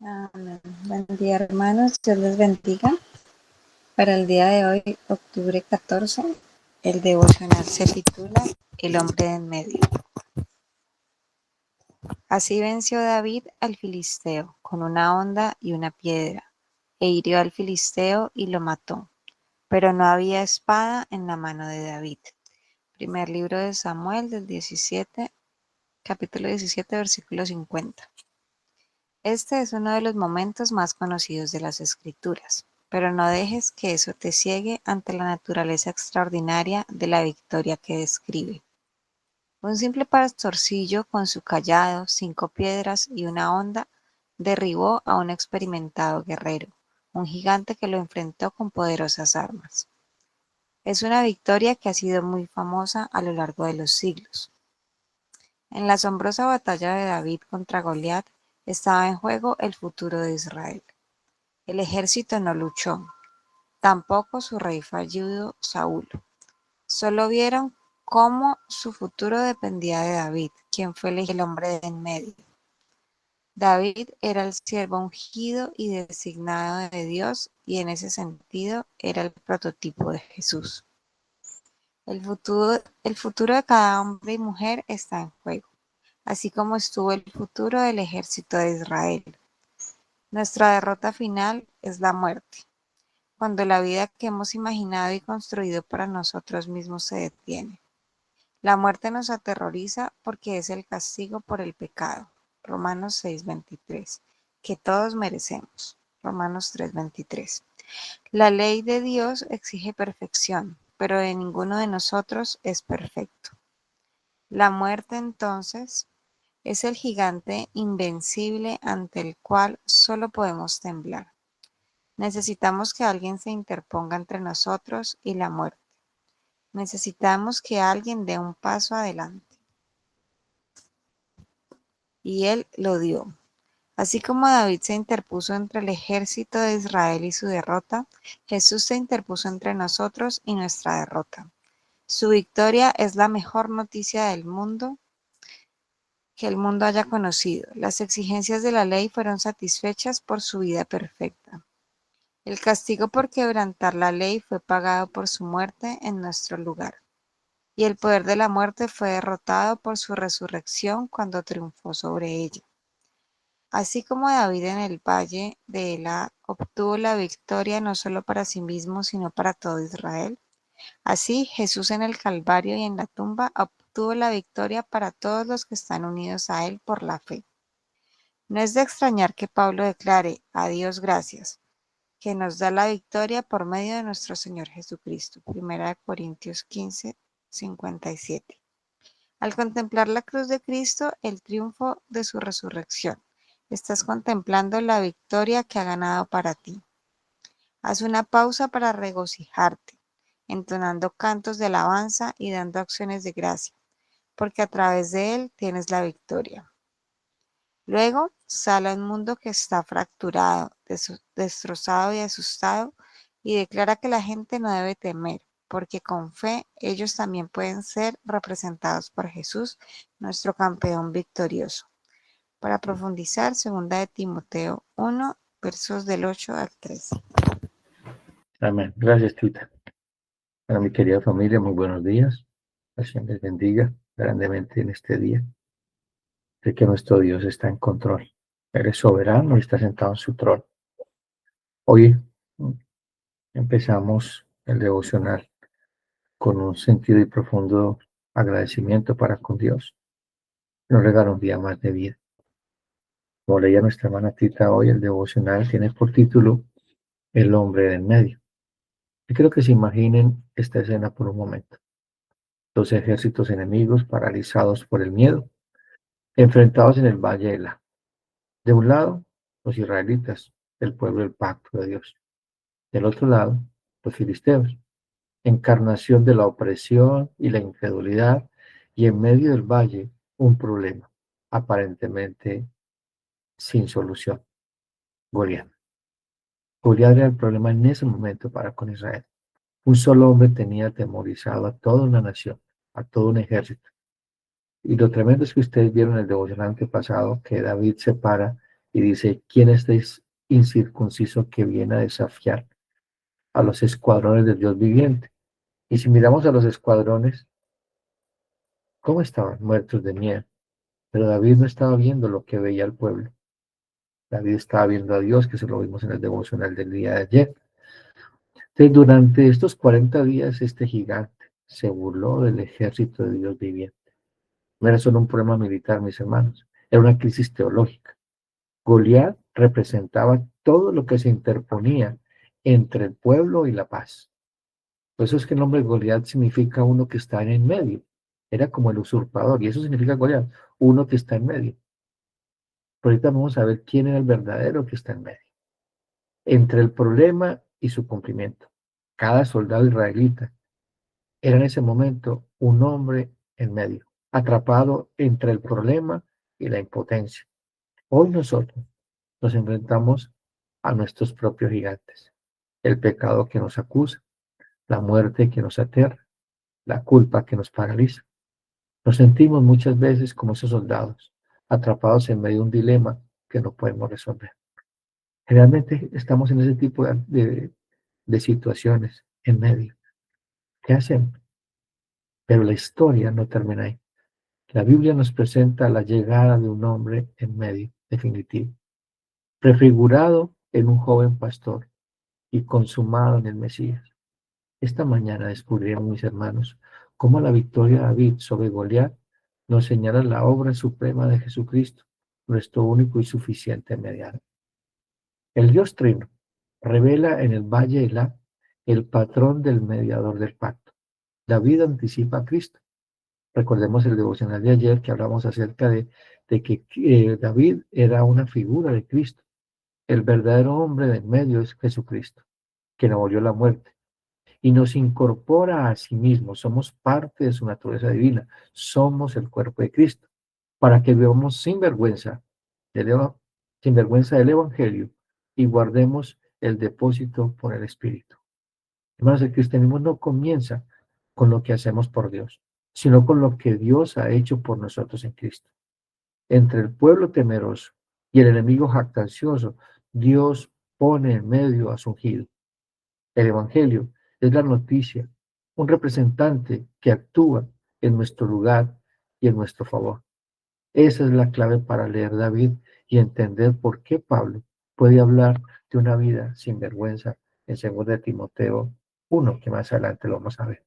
Amén. Buen día, hermanos. Dios les bendiga. Para el día de hoy, octubre 14, el devocional se titula El hombre de en medio. Así venció David al filisteo con una honda y una piedra, e hirió al filisteo y lo mató. Pero no había espada en la mano de David. Primer libro de Samuel del capítulo 17, versículo 50. Este es uno de los momentos más conocidos de las Escrituras, pero no dejes que eso te ciegue ante la naturaleza extraordinaria de la victoria que describe. Un simple pastorcillo con su cayado, 5 piedras y una honda derribó a un experimentado guerrero, un gigante que lo enfrentó con poderosas armas. Es una victoria que ha sido muy famosa a lo largo de los siglos. En la asombrosa batalla de David contra Goliat estaba en juego el futuro de Israel. El ejército no luchó, tampoco su rey fallido Saúl. Solo vieron cómo su futuro dependía de David, quien fue elegido el hombre de en medio. David era el siervo ungido y designado de Dios, y en ese sentido era el prototipo de Jesús. El futuro de cada hombre y mujer está en juego, así como estuvo el futuro del ejército de Israel. Nuestra derrota final es la muerte, cuando la vida que hemos imaginado y construido para nosotros mismos se detiene. La muerte nos aterroriza porque es el castigo por el pecado, Romanos 6:23, que todos merecemos, Romanos 3:23. La ley de Dios exige perfección, pero de ninguno de nosotros es perfecto. La muerte, entonces, es el gigante invencible ante el cual solo podemos temblar. Necesitamos que alguien se interponga entre nosotros y la muerte. Necesitamos que alguien dé un paso adelante. Y él lo dio. Así como David se interpuso entre el ejército de Israel y su derrota, Jesús se interpuso entre nosotros y nuestra derrota. Su victoria es la mejor noticia del mundo que el mundo haya conocido. Las exigencias de la ley fueron satisfechas por su vida perfecta. El castigo por quebrantar la ley fue pagado por su muerte en nuestro lugar, y el poder de la muerte fue derrotado por su resurrección cuando triunfó sobre ella. Así como David en el valle de Ela obtuvo la victoria no solo para sí mismo, sino para todo Israel, así Jesús en el Calvario y en la tumba obtuvo la victoria para todos los que están unidos a él por la fe. No es de extrañar que Pablo declare: a Dios gracias, que nos da la victoria por medio de nuestro Señor Jesucristo. 1 Corintios 15, 57. Al contemplar la cruz de Cristo, el triunfo de su resurrección, estás contemplando la victoria que ha ganado para ti. Haz una pausa para regocijarte, entonando cantos de alabanza y dando acciones de gracia, porque a través de él tienes la victoria. Luego, sal a un mundo que está fracturado, destrozado y asustado, y declara que la gente no debe temer, porque con fe ellos también pueden ser representados por Jesús, nuestro campeón victorioso. Para profundizar, 2 de Timoteo 1, versos del 8 al 13. Amén. Gracias, Tita. Para mi querida familia, muy buenos días. El Señor les bendiga grandemente en este día. Sé que nuestro Dios está en control. Él es soberano y está sentado en su trono. Hoy empezamos el devocional con un sentido y profundo agradecimiento para con Dios. Nos regala un día más de vida. Como leía nuestra hermana Tita hoy, el devocional tiene por título El hombre del medio. Y creo que se imaginen esta escena por un momento. Dos ejércitos enemigos paralizados por el miedo, enfrentados en el valle de Ela. De un lado, los israelitas, el pueblo del pacto de Dios. Del otro lado, los filisteos, encarnación de la opresión y la incredulidad, y en medio del valle, un problema, aparentemente sin solución: Goliat. Goliat era el problema en ese momento para con Israel. Un solo hombre tenía atemorizado a toda una nación, a todo un ejército. Y lo tremendo es que ustedes vieron en el devocional antepasado que David se para y dice, ¿quién es este incircunciso que viene a desafiar a los escuadrones del Dios viviente? Y si miramos a los escuadrones, ¿cómo estaban? Muertos de miedo. Pero David no estaba viendo lo que veía el pueblo. David estaba viendo a Dios, que se lo vimos en el devocional del día de ayer. Entonces, durante estos 40 días, este gigante se burló del ejército de Dios viviente. No era solo un problema militar, mis hermanos, era una crisis teológica. Goliat representaba todo lo que se interponía entre el pueblo y la paz. Por eso es que el nombre Goliat significa uno que está en medio. Era como el usurpador, y eso significa Goliat, uno que está en medio. Pero ahorita vamos a ver quién era el verdadero que está en medio. Entre el problema y su cumplimiento. Cada soldado israelita era en ese momento un hombre en medio, atrapado entre el problema y la impotencia. Hoy nosotros nos enfrentamos a nuestros propios gigantes. El pecado que nos acusa, la muerte que nos aterra, la culpa que nos paraliza. Nos sentimos muchas veces como esos soldados, atrapados en medio de un dilema que no podemos resolver. Generalmente estamos en ese tipo de situaciones, en medio. ¿Qué hacemos? Pero la historia no termina ahí. La Biblia nos presenta la llegada de un hombre en medio, definitivo, prefigurado en un joven pastor y consumado en el Mesías. Esta mañana descubriremos, mis hermanos, cómo la victoria de David sobre Goliat nos señala la obra suprema de Jesucristo, nuestro único y suficiente mediador. El Dios Trino revela en el Valle de Elá el patrón del mediador del pacto. David anticipa a Cristo. Recordemos el devocional de ayer que hablamos acerca de que David era una figura de Cristo. El verdadero hombre del medio es Jesucristo, quien abolió la muerte y nos incorpora a sí mismo. Somos parte de su naturaleza divina. Somos el cuerpo de Cristo. Para que vivamos sin vergüenza del Evangelio y guardemos el depósito por el Espíritu. Hermanos, el cristianismo no comienza con lo que hacemos por Dios, sino con lo que Dios ha hecho por nosotros en Cristo. Entre el pueblo temeroso y el enemigo jactancioso, Dios pone en medio a su ungido. El Evangelio es la noticia, un representante que actúa en nuestro lugar y en nuestro favor. Esa es la clave para leer David y entender por qué Pablo puede hablar de una vida sin vergüenza en 2 Timoteo 1, que más adelante lo vamos a ver.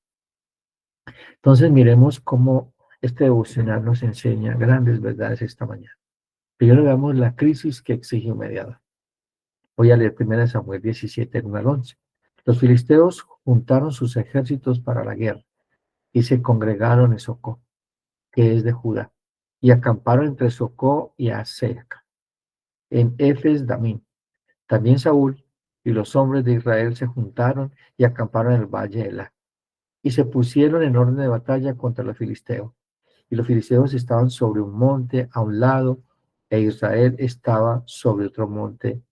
Entonces miremos cómo este devocional nos enseña grandes verdades esta mañana. Primero veamos la crisis que exige un mediador. Voy a leer 1 Samuel 17, 1 al 11. Los filisteos juntaron sus ejércitos para la guerra y se congregaron en Socó, que es de Judá, y acamparon entre Socó y Aseca, en Efes Damín. También Saúl y los hombres de Israel se juntaron y acamparon en el valle de Elá, y se pusieron en orden de batalla contra los filisteos. Y los filisteos estaban sobre un monte a un lado, e Israel estaba sobre otro monte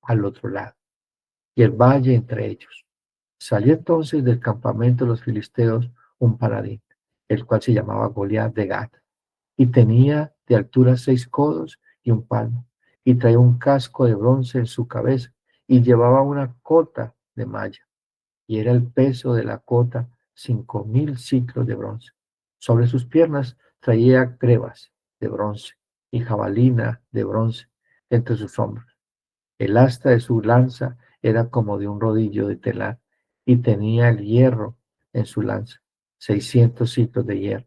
al otro lado, y el valle entre ellos. Salió entonces del campamento de los filisteos un paladín, el cual se llamaba Goliat de Gat, y tenía de altura 6 codos y un palmo, y traía un casco de bronce en su cabeza, y llevaba una cota de malla, y era el peso de la cota 5.000 ciclos de bronce. Sobre sus piernas traía grebas de bronce y jabalina de bronce entre sus hombros. El asta de su lanza era como de un rodillo de telar, y tenía el hierro en su lanza, 600 ciclos de hierro.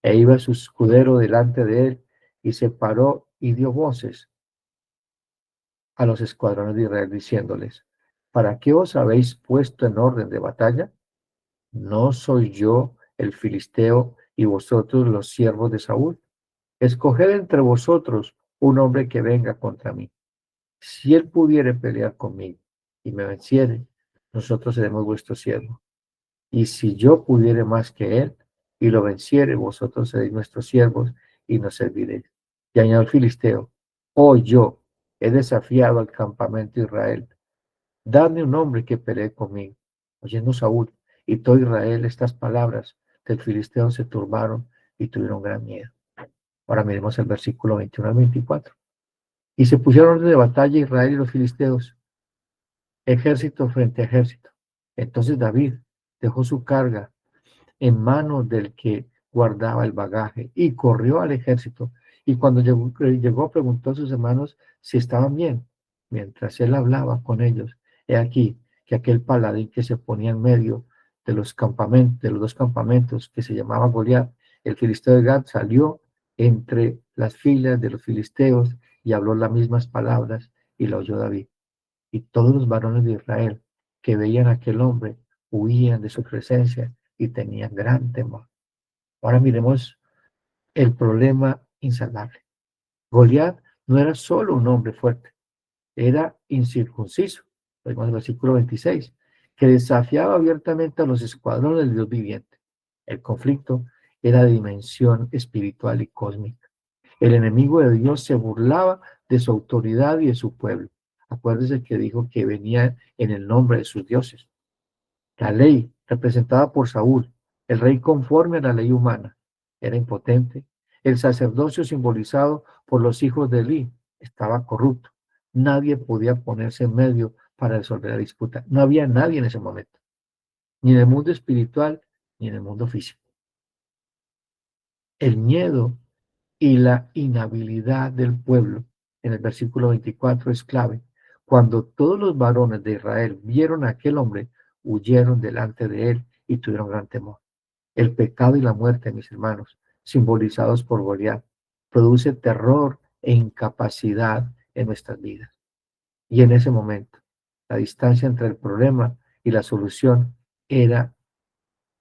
E iba su escudero delante de él, y se paró y dio voces a los escuadrones de Israel, diciéndoles: ¿Para qué os habéis puesto en orden de batalla? ¿No soy yo el filisteo y vosotros los siervos de Saúl? Escoged entre vosotros un hombre que venga contra mí. Si él pudiere pelear conmigo y me venciere, nosotros seremos vuestros siervos. Y si yo pudiere más que él y lo venciere, vosotros seréis nuestros siervos y nos serviréis. Y añadió el filisteo: Oh, yo he desafiado al campamento de Israel. Dadme un hombre que pelee conmigo. Oyendo Saúl y todo Israel estas palabras del filisteo, se turbaron y tuvieron gran miedo. Ahora miremos el versículo 21 al 24. Y se pusieron orden de batalla Israel y los filisteos, ejército frente a ejército. Entonces David dejó su carga en manos del que guardaba el bagaje y corrió al ejército. Y cuando llegó, preguntó a sus hermanos si estaban bien. Mientras él hablaba con ellos, he aquí que aquel paladín que se ponía en medio de los campamentos, de los dos campamentos, que se llamaba Goliat, el filisteo de Gad, salió entre las filas de los filisteos y habló las mismas palabras y lo oyó David. Y todos los varones de Israel que veían a aquel hombre huían de su presencia y tenían gran temor. Ahora miremos el problema insalvable. Goliat no era solo un hombre fuerte, era incircunciso. Vemos el versículo 26, que desafiaba abiertamente a los escuadrones del Dios viviente. El conflicto era de dimensión espiritual y cósmica. El enemigo de Dios se burlaba de su autoridad y de su pueblo. Acuérdese que dijo que venía en el nombre de sus dioses. La ley, representada por Saúl, el rey conforme a la ley humana, era impotente. El sacerdocio simbolizado por los hijos de Elí estaba corrupto. Nadie podía ponerse en medio para resolver la disputa. No había nadie en ese momento, ni en el mundo espiritual, ni en el mundo físico. El miedo y la inhabilidad del pueblo, en el versículo 24, es clave. Cuando todos los varones de Israel vieron a aquel hombre, huyeron delante de él y tuvieron gran temor. El pecado y la muerte, mis hermanos, simbolizados por Goliat, produce terror e incapacidad en nuestras vidas. Y en ese momento, la distancia entre el problema y la solución era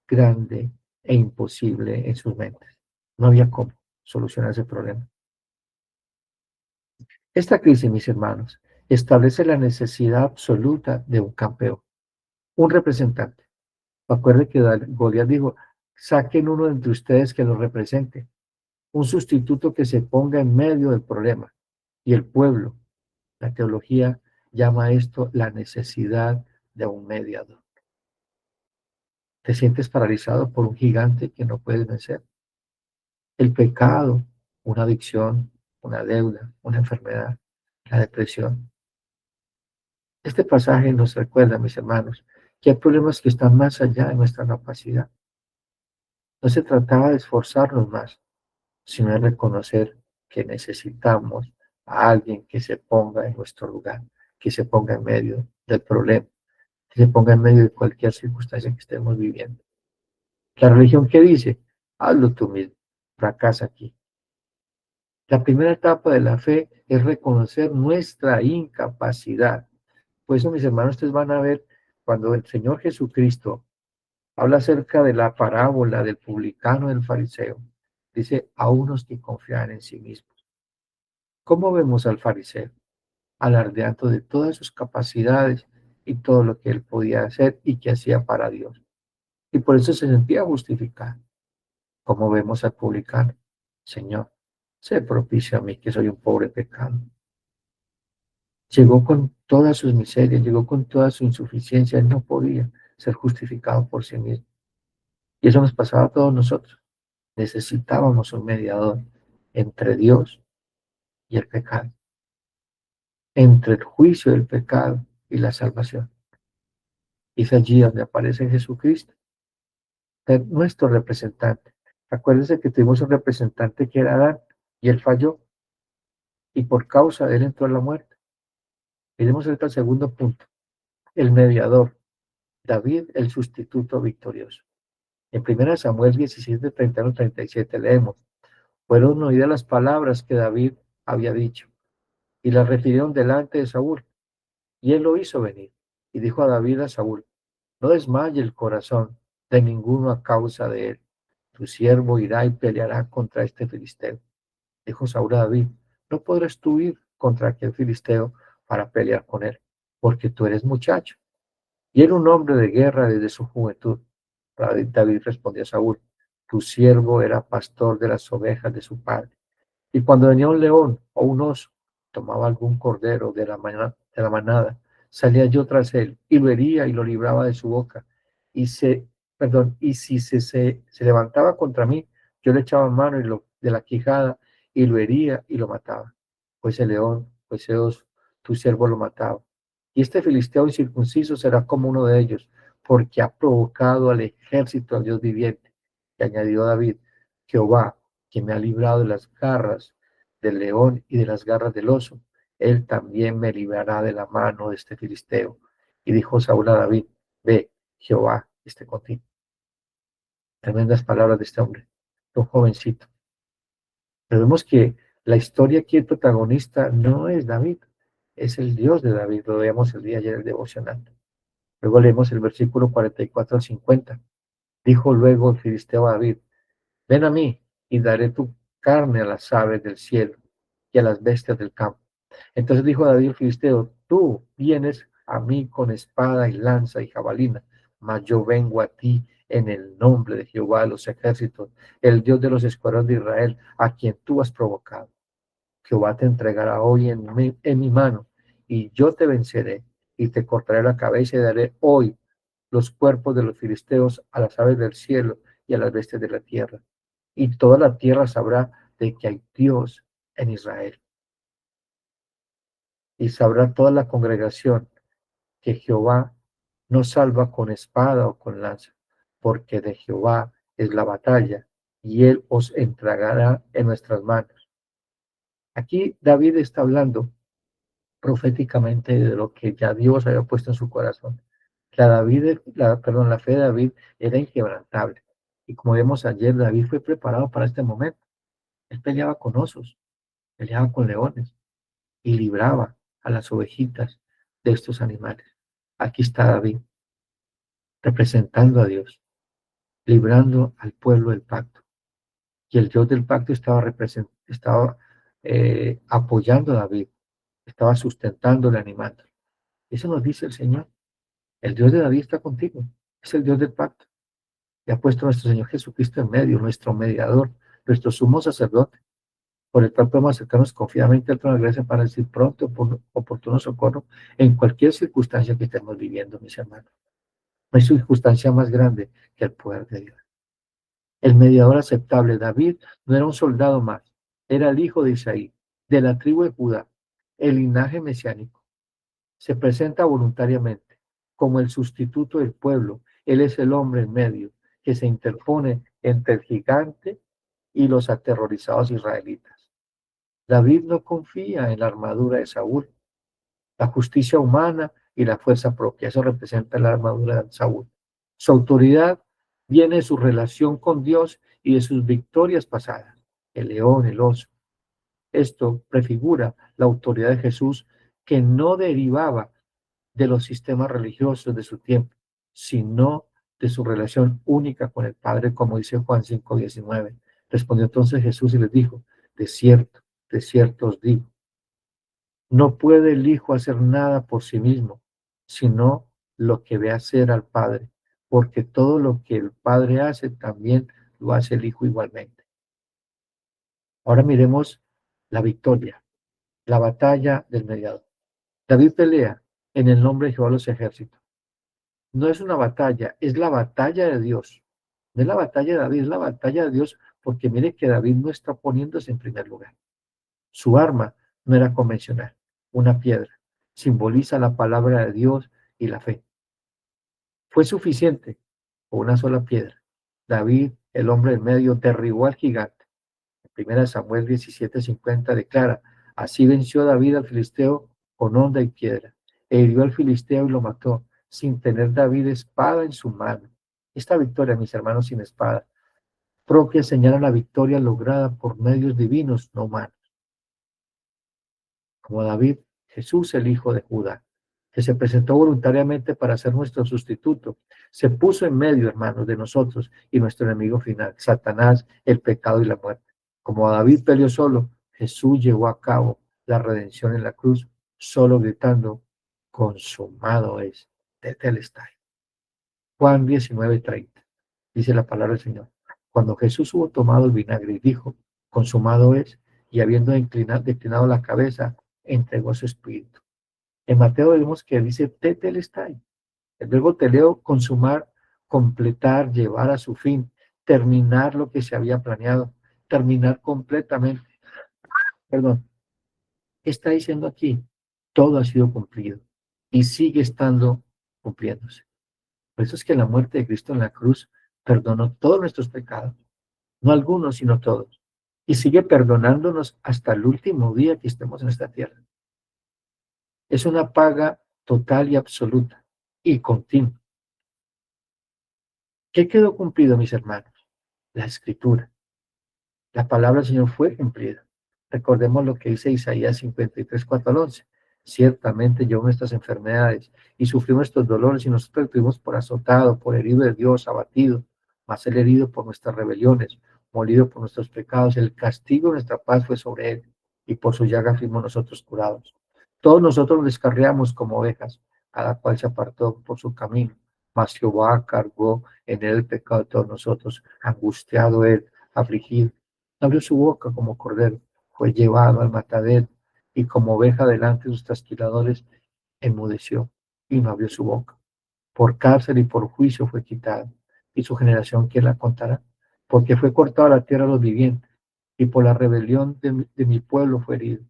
grande e imposible en sus mentes. No había cómo solucionar ese problema. Esta crisis, mis hermanos, establece la necesidad absoluta de un campeón, un representante. Acuérdense que Goliat dijo, saquen uno entre ustedes que lo represente, un sustituto que se ponga en medio del problema. Y el pueblo, la teología llama esto la necesidad de un mediador. Te sientes paralizado por un gigante que no puedes vencer. El pecado, una adicción, una deuda, una enfermedad, la depresión. Este pasaje nos recuerda, mis hermanos, que hay problemas que están más allá de nuestra capacidad. No se trataba de esforzarnos más, sino de reconocer que necesitamos a alguien que se ponga en nuestro lugar, que se ponga en medio del problema, que se ponga en medio de cualquier circunstancia que estemos viviendo. La religión, ¿qué dice? Hazlo tú mismo, fracasa aquí. La primera etapa de la fe es reconocer nuestra incapacidad. Por eso, mis hermanos, ustedes van a ver cuando el Señor Jesucristo habla acerca de la parábola del publicano y del fariseo. Dice, a unos que confían en sí mismos. ¿Cómo vemos al fariseo? Alardeando de todas sus capacidades y todo lo que él podía hacer y que hacía para Dios. Y por eso se sentía justificado. ¿Cómo vemos al publicano? Señor, sé propicio a mí que soy un pobre pecado. Llegó con todas sus miserias, llegó con toda su insuficiencia. Él no podía ser justificado por sí mismo. Y eso nos pasaba a todos nosotros. Necesitábamos un mediador entre Dios y el pecado, entre el juicio del pecado y la salvación. Y es allí donde aparece Jesucristo, nuestro representante. Acuérdense que tuvimos un representante que era Adán y él falló y por causa de él entró la muerte. Iremos al segundo punto, el mediador, David, el sustituto victorioso. En 1 Samuel 17, 31, 37 leemos, fueron oídas las palabras que David había dicho y las refirieron delante de Saúl. Y él lo hizo venir. Y dijo a David a Saúl, no desmaye el corazón de ninguno a causa de él. Tu siervo irá y peleará contra este filisteo. Dijo Saúl a David, no podrás tú ir contra aquel filisteo para pelear con él, porque tú eres muchacho. Y era un hombre de guerra desde su juventud. David respondió a Saúl, tu siervo era pastor de las ovejas de su padre. Y cuando venía un león o un oso, tomaba algún cordero de la manada, salía yo tras él y lo hería y lo libraba de su boca. Y si se levantaba contra mí, yo le echaba mano de la quijada y lo hería y lo mataba. Pues el león pues Dios, tu siervo lo mataba. Y este filisteo incircunciso será como uno de ellos, porque ha provocado al ejército al Dios viviente. Y añadió David, Jehová, que me ha librado de las garras del león y de las garras del oso, él también me librará de la mano de este filisteo. Y dijo Saúl a David, ve, Jehová esté contigo. Tremendas palabras de este hombre, un jovencito. Pero vemos que la historia aquí, el protagonista no es David, es el Dios de David. Lo veíamos el día ayer en el devocional. Luego leemos el versículo 44 al 50. Dijo luego el filisteo a David, ven a mí y daré tu carne a las aves del cielo y a las bestias del campo. Entonces dijo David el filisteo, tú vienes a mí con espada y lanza y jabalina, mas yo vengo a ti en el nombre de Jehová de los ejércitos, el Dios de los escuadrones de Israel, a quien tú has provocado. Jehová te entregará hoy en mi mano, y yo te venceré, y te cortaré la cabeza y daré hoy los cuerpos de los filisteos a las aves del cielo y a las bestias de la tierra. Y toda la tierra sabrá de que hay Dios en Israel. Y sabrá toda la congregación que Jehová no salva con espada o con lanza, porque de Jehová es la batalla, y él os entregará en nuestras manos. Aquí David está hablando proféticamente de lo que ya Dios había puesto en su corazón. La fe de David era inquebrantable. Y como vemos ayer, David fue preparado para este momento. Él peleaba con osos, peleaba con leones y libraba a las ovejitas de estos animales. Aquí está David, representando a Dios, librando al pueblo del pacto. Y el Dios del pacto estaba apoyando a David, estaba sustentándole, animándole. Eso nos dice el Señor. El Dios de David está contigo, es el Dios del pacto. Y ha puesto a nuestro Señor Jesucristo en medio, nuestro mediador, nuestro sumo sacerdote, por el cual podemos acercarnos confiadamente al trono de gracia para decir pronto, oportuno socorro, en cualquier circunstancia que estemos viviendo, mis hermanos. No hay circunstancia más grande que el poder de Dios. El mediador aceptable, David, no era un soldado más, era el hijo de Isaí, de la tribu de Judá, el linaje mesiánico. Se presenta voluntariamente como el sustituto del pueblo. Él es el hombre en medio que se interpone entre el gigante y los aterrorizados israelitas. David no confía en la armadura de Saúl, la justicia humana y la fuerza propia. Eso representa la armadura de Saúl. Su autoridad viene de su relación con Dios y de sus victorias pasadas. El león, el oso. Esto prefigura la autoridad de Jesús que no derivaba de los sistemas religiosos de su tiempo, sino de su relación única con el Padre, como dice Juan 5:19. Respondió entonces Jesús y les dijo, de cierto os digo, no puede el Hijo hacer nada por sí mismo, sino lo que ve hacer al Padre, porque todo lo que el Padre hace, también lo hace el Hijo igualmente. Ahora miremos la victoria, la batalla del mediador. David pelea en el nombre de Jehová de los ejércitos. No es una batalla, es la batalla de Dios. No es la batalla de David, es la batalla de Dios, porque mire que David no está poniéndose en primer lugar. Su arma no era convencional, una piedra. Simboliza la palabra de Dios y la fe. Fue suficiente con una sola piedra. David, el hombre en medio, derribó al gigante. En 1 Samuel 17:50 declara, así venció David al filisteo con honda y piedra. E hirió al filisteo y lo mató, sin tener David espada en su mano. Esta victoria, mis hermanos, sin espada, propia señala la victoria lograda por medios divinos, no humanos. Como David, Jesús, el hijo de Judá, que se presentó voluntariamente para ser nuestro sustituto, se puso en medio, hermanos, de nosotros y nuestro enemigo final, Satanás, el pecado y la muerte. Como David peleó solo, Jesús llevó a cabo la redención en la cruz, solo gritando, consumado es, tetelestai. Juan 19:30, dice la palabra del Señor. Cuando Jesús hubo tomado el vinagre y dijo, consumado es, y habiendo declinado la cabeza, entregó su espíritu. En Mateo vemos que dice tetelestai. El verbo teleo, consumar, completar, llevar a su fin, terminar lo que se había planeado, terminar completamente. Perdón. ¿Qué está diciendo aquí? Todo ha sido cumplido y sigue estando cumpliéndose. Por eso es que la muerte de Cristo en la cruz perdonó todos nuestros pecados, no algunos, sino todos. Y sigue perdonándonos hasta el último día que estemos en esta tierra. Es una paga total y absoluta y continua. ¿Qué quedó cumplido, mis hermanos? La Escritura. La palabra del Señor fue cumplida. Recordemos lo que dice Isaías 53, 4 al 11. Ciertamente llevó nuestras enfermedades y sufrió nuestros dolores y nosotros estuvimos por azotado, por herido de Dios, abatido, mas él herido por nuestras rebeliones, molido por nuestros pecados. El castigo de nuestra paz fue sobre él y por su llaga fuimos nosotros curados. Todos nosotros nos descarriamos como ovejas, cada cual se apartó por su camino, mas Jehová cargó en él el pecado de todos nosotros, angustiado él, afligido. Abrió su boca como cordero, fue llevado al matadero, y como oveja delante de sus trasquiladores, enmudeció y no abrió su boca. Por cárcel y por juicio fue quitado, y su generación, ¿quién la contará? Porque fue cortado a la tierra de los vivientes, y por la rebelión de mi pueblo fue herido.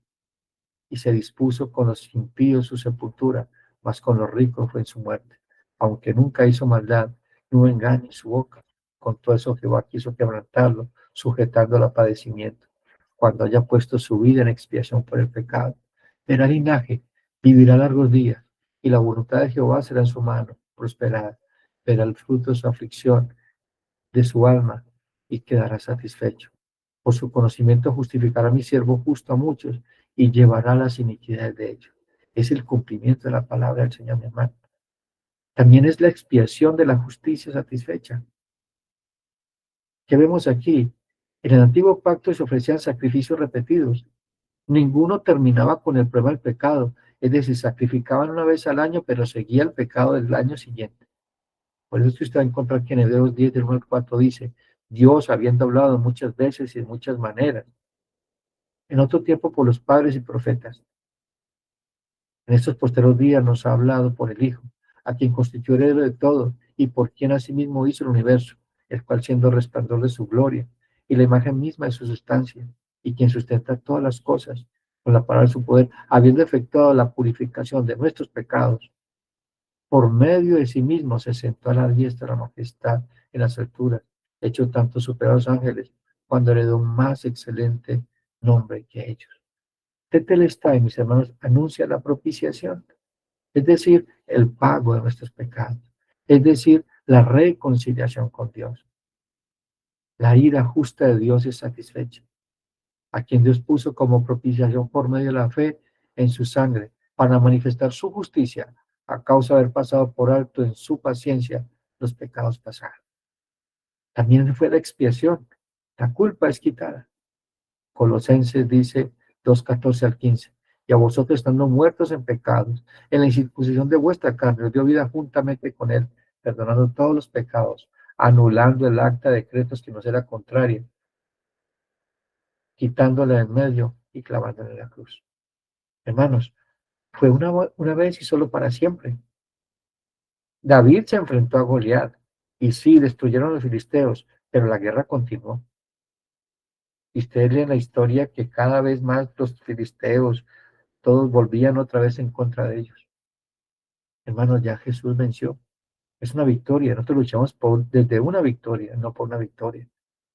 Y se dispuso con los impíos su sepultura, mas con los ricos fue en su muerte. Aunque nunca hizo maldad, no hubo engaño en su boca. Con todo eso Jehová quiso quebrantarlo, sujetándolo a padecimiento, cuando haya puesto su vida en expiación por el pecado. Verá linaje, vivirá largos días, y la voluntad de Jehová será en su mano, prosperada. Verá el fruto de su aflicción, de su alma, y quedará satisfecho. Por su conocimiento justificará a mi siervo justo a muchos, y llevará las iniquidades de ellos. Es el cumplimiento de la palabra del Señor, mi hermano. También es la expiación de la justicia satisfecha. ¿Qué vemos aquí? En el antiguo pacto se ofrecían sacrificios repetidos. Ninguno terminaba con el problema del pecado. Es decir, sacrificaban una vez al año, pero seguía el pecado del año siguiente. Por eso es que usted va a encontrar que en Hebreos 10, del 1 al 4 dice, Dios, habiendo hablado muchas veces y de muchas maneras, en otro tiempo por los padres y profetas, en estos posteriores días nos ha hablado por el Hijo, a quien constituyó heredero de todo y por quien asimismo hizo el universo, el cual siendo resplandor de su gloria y la imagen misma de su sustancia, y quien sustenta todas las cosas con la palabra de su poder, habiendo efectuado la purificación de nuestros pecados, por medio de sí mismo se sentó a la diestra de la majestad en las alturas, hecho tanto superior a los ángeles, cuando heredó un más excelente nombre que ellos. Tetelestai, mis hermanos, anuncia la propiciación, es decir, el pago de nuestros pecados, es decir, la reconciliación con Dios. La ira justa de Dios es satisfecha, a quien Dios puso como propiciación por medio de la fe en su sangre, para manifestar su justicia a causa de haber pasado por alto en su paciencia los pecados pasados. También fue la expiación, la culpa es quitada. Colosenses dice 2:14 al 15. Y a vosotros estando muertos en pecados, en la incircuncisión de vuestra carne, os dio vida juntamente con él, perdonando todos los pecados, anulando el acta de decretos que nos era contraria, quitándola en medio y clavándola en la cruz. Hermanos, fue una vez y solo para siempre. David se enfrentó a Goliat, y sí, destruyeron a los filisteos, pero la guerra continuó. Y ustedes leen la historia que cada vez más los filisteos, todos volvían otra vez en contra de ellos. Hermanos, ya Jesús venció. Es una victoria. Nosotros luchamos desde una victoria, no por una victoria.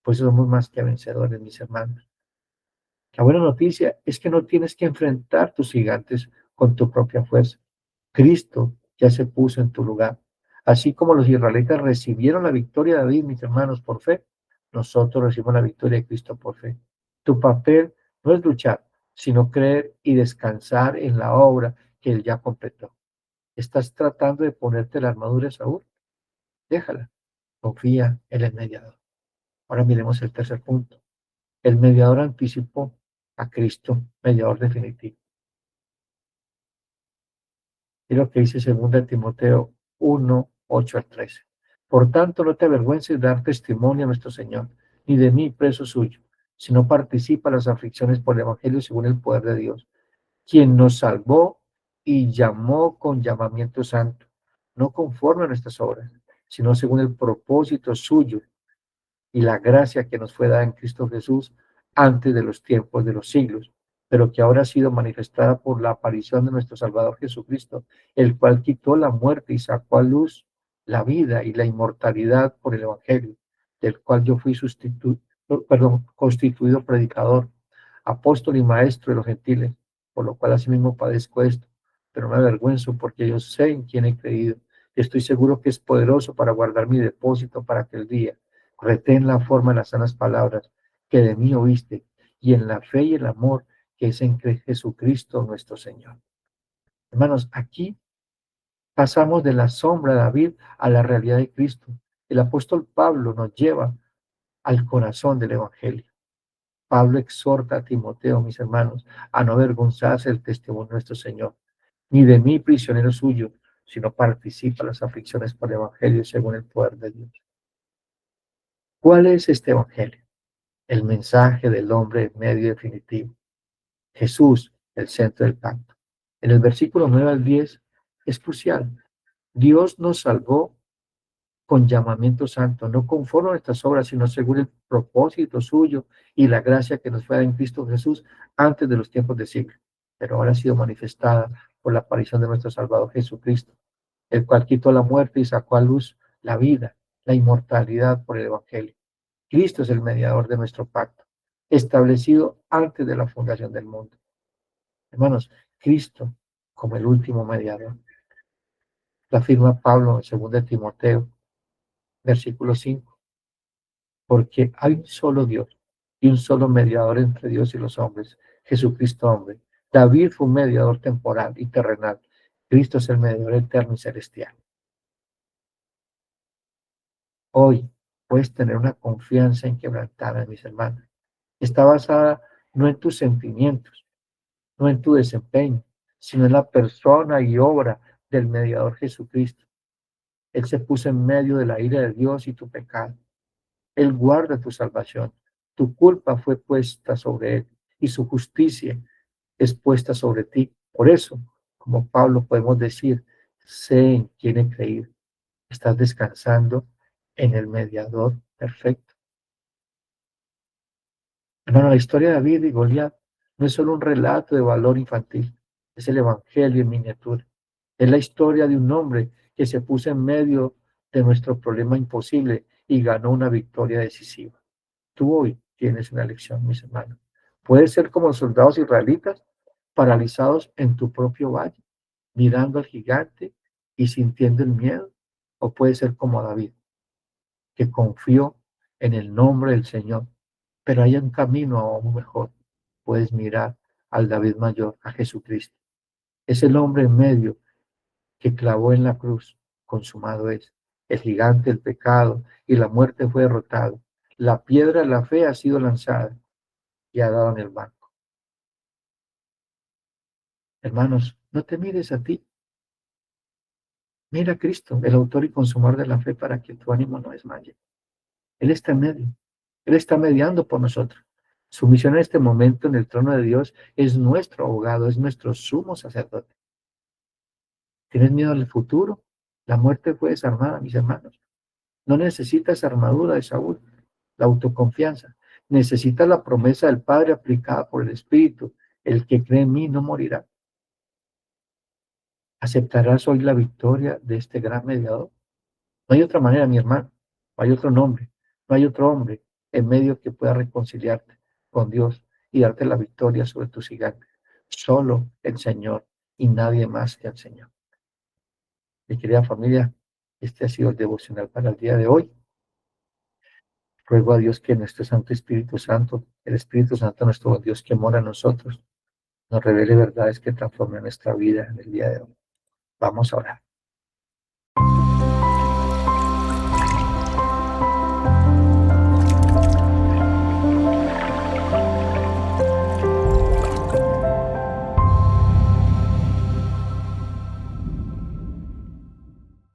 Por eso somos más que vencedores, mis hermanos. La buena noticia es que no tienes que enfrentar tus gigantes con tu propia fuerza. Cristo ya se puso en tu lugar. Así como los israelitas recibieron la victoria de David, mis hermanos, por fe, nosotros recibimos la victoria de Cristo por fe. Tu papel no es luchar, sino creer y descansar en la obra que Él ya completó. ¿Estás tratando de ponerte la armadura de Saúl? Déjala. Confía en el mediador. Ahora miremos el tercer punto. El mediador anticipó a Cristo, mediador definitivo. Y lo que dice 2 Timoteo 1, 8 al 13. Por tanto, no te avergüences de dar testimonio a nuestro Señor, ni de mí, preso suyo, sino participa en las aflicciones por el Evangelio según el poder de Dios, quien nos salvó y llamó con llamamiento santo, no conforme a nuestras obras, sino según el propósito suyo y la gracia que nos fue dada en Cristo Jesús antes de los tiempos de los siglos, pero que ahora ha sido manifestada por la aparición de nuestro Salvador Jesucristo, el cual quitó la muerte y sacó a luz la vida y la inmortalidad por el Evangelio, del cual yo fui constituido predicador, apóstol y maestro de los gentiles, por lo cual asimismo padezco esto, pero me avergüenzo porque yo sé en quién he creído, y estoy seguro que es poderoso para guardar mi depósito para aquel día. Retén la forma de las sanas palabras que de mí oíste, y en la fe y el amor que es en Jesucristo nuestro Señor. Hermanos, aquí pasamos de la sombra de David a la realidad de Cristo. El apóstol Pablo nos lleva al corazón del Evangelio. Pablo exhorta a Timoteo, mis hermanos, a no avergonzarse del testimonio de nuestro Señor, ni de mí, prisionero suyo, sino participa en las aflicciones por el Evangelio según el poder de Dios. ¿Cuál es este Evangelio? El mensaje del hombre medio definitivo. Jesús, el centro del pacto. En el versículo 9 al 10 es crucial. Dios nos salvó con llamamiento santo, no conforme a nuestras obras, sino según el propósito suyo y la gracia que nos fue dada en Cristo Jesús antes de los tiempos de siglo, pero ahora ha sido manifestada por la aparición de nuestro Salvador Jesucristo, el cual quitó la muerte y sacó a luz la vida, la inmortalidad por el Evangelio. Cristo es el mediador de nuestro pacto, establecido antes de la fundación del mundo. Hermanos, Cristo como el último mediador. Lo afirma Pablo en 2 Timoteo, versículo 5. Porque hay un solo Dios y un solo mediador entre Dios y los hombres, Jesucristo hombre. David fue un mediador temporal y terrenal. Cristo es el mediador eterno y celestial. Hoy puedes tener una confianza inquebrantable, mis hermanos. Está basada no en tus sentimientos, no en tu desempeño, sino en la persona y obra del mediador Jesucristo. Él se puso en medio de la ira de Dios y tu pecado. Él guarda tu salvación. Tu culpa fue puesta sobre Él y su justicia es puesta sobre ti. Por eso, como Pablo, podemos decir, sé en quién he creído. Estás descansando en el mediador perfecto. Hermano, la historia de David y Goliat no es solo un relato de valor infantil, es el evangelio en miniatura. Es la historia de un hombre que se puso en medio de nuestro problema imposible y ganó una victoria decisiva. Tú hoy tienes una lección, mis hermanos. Puedes ser como los soldados israelitas, paralizados en tu propio valle, mirando al gigante y sintiendo el miedo, o puedes ser como David, que confió en el nombre del Señor. Pero hay un camino aún mejor. Puedes mirar al David mayor, a Jesucristo. Es el hombre en medio que clavó en la cruz. Consumado es. El gigante, el pecado y la muerte fue derrotado. La piedra de la fe ha sido lanzada y ha dado en el banco. Hermanos, no te mires a ti. Mira a Cristo, el autor y consumador de la fe, para que tu ánimo no desmaye. Él está en medio. Él está mediando por nosotros. Su misión en este momento en el trono de Dios es nuestro abogado, es nuestro sumo sacerdote. ¿Tienes miedo al futuro? La muerte fue desarmada, mis hermanos. No necesitas armadura de Saúl, la autoconfianza. Necesitas la promesa del Padre aplicada por el Espíritu. El que cree en mí no morirá. ¿Aceptarás hoy la victoria de este gran mediador? No hay otra manera, mi hermano. No hay otro nombre. No hay otro hombre en medio que pueda reconciliarte con Dios y darte la victoria sobre tus gigantes. Solo el Señor y nadie más que el Señor. Mi querida familia, este ha sido el devocional para el día de hoy. Ruego a Dios que nuestro Santo Espíritu Santo, el Espíritu Santo, nuestro Dios que mora en nosotros, nos revele verdades que transformen nuestra vida en el día de hoy. Vamos a orar.